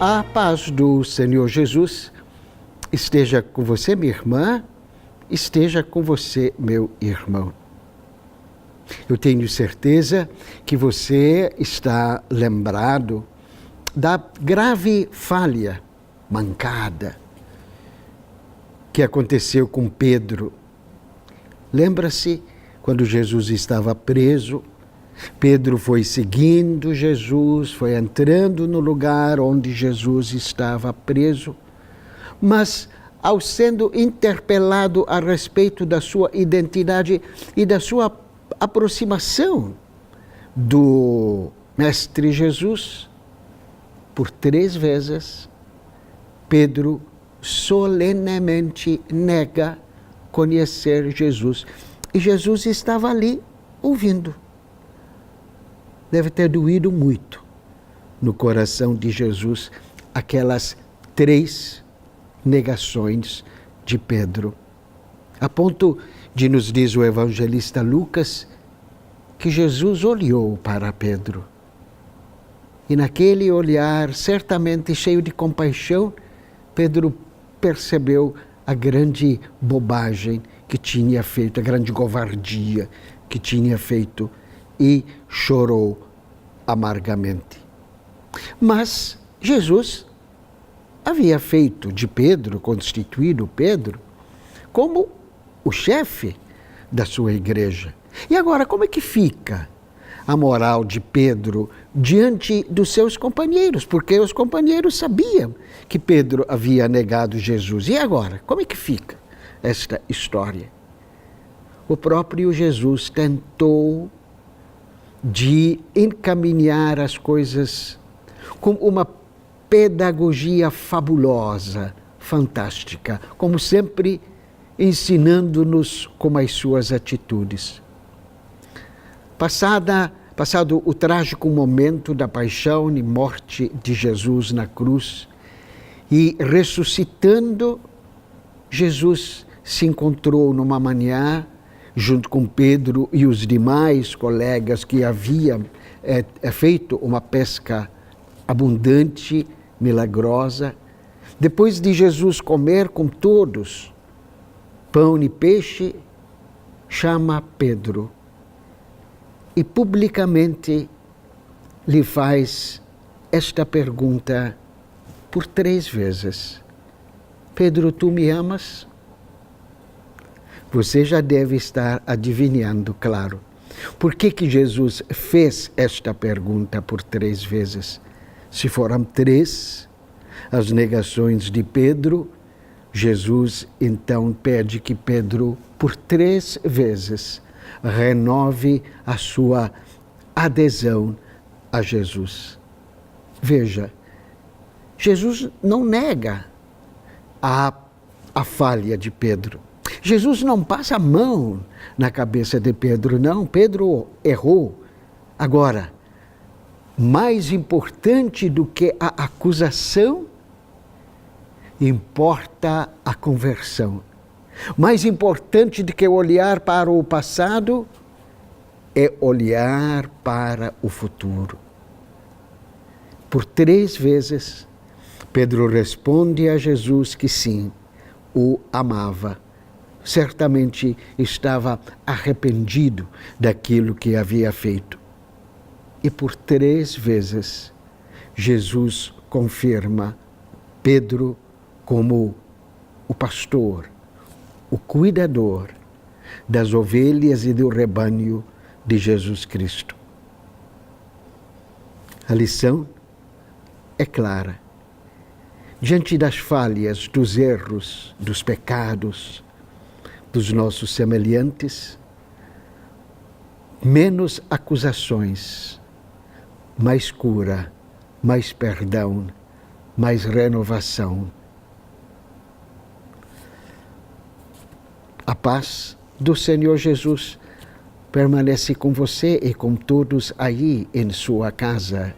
A paz do Senhor Jesus esteja com você, minha irmã, esteja com você, meu irmão. Eu tenho certeza que você está lembrado da grave falha, mancada, que aconteceu com Pedro. Lembra-se quando Jesus estava preso? Pedro foi seguindo Jesus, foi entrando no lugar onde Jesus estava preso, mas ao sendo interpelado a respeito da sua identidade e da sua aproximação do Mestre Jesus, por 3 vezes, Pedro solenemente nega conhecer Jesus. E Jesus estava ali ouvindo. Deve ter doído muito no coração de Jesus aquelas 3 negações de Pedro. A ponto de, nos diz o evangelista Lucas, que Jesus olhou para Pedro. E naquele olhar, certamente cheio de compaixão, Pedro percebeu a grande bobagem que tinha feito, a grande covardia que tinha feito, e chorou amargamente. Mas Jesus havia feito de Pedro, constituído Pedro, como o chefe da sua igreja. E agora, como é que fica a moral de Pedro diante dos seus companheiros? Porque os companheiros sabiam que Pedro havia negado Jesus. E agora, como é que fica esta história? O próprio Jesus tentou de encaminhar as coisas com uma pedagogia fabulosa, fantástica, como sempre ensinando-nos com as suas atitudes. Passado o trágico momento da paixão e morte de Jesus na cruz, e ressuscitando, Jesus se encontrou numa manhã junto com Pedro e os demais colegas que haviam feito uma pesca abundante, milagrosa. Depois de Jesus comer com todos pão e peixe, chama Pedro e publicamente lhe faz esta pergunta por 3 vezes. Pedro, tu me amas? Você já deve estar adivinhando, claro. Por que Jesus fez esta pergunta por 3 vezes? Se foram 3 as negações de Pedro, Jesus então pede que Pedro, por 3 vezes, renove a sua adesão a Jesus. Veja, Jesus não nega a falha de Pedro. Jesus não passa a mão na cabeça de Pedro, não. Pedro errou. Agora, mais importante do que a acusação, importa a conversão. Mais importante do que olhar para o passado, é olhar para o futuro. Por 3 vezes, Pedro responde a Jesus que sim, o amava. Certamente estava arrependido daquilo que havia feito. E por 3 vezes, Jesus confirma Pedro como o pastor, o cuidador das ovelhas e do rebanho de Jesus Cristo. A lição é clara. Diante das falhas, dos erros, dos pecados, dos nossos semelhantes, menos acusações, mais cura, mais perdão, mais renovação. A paz do Senhor Jesus permanece com você e com todos aí em sua casa.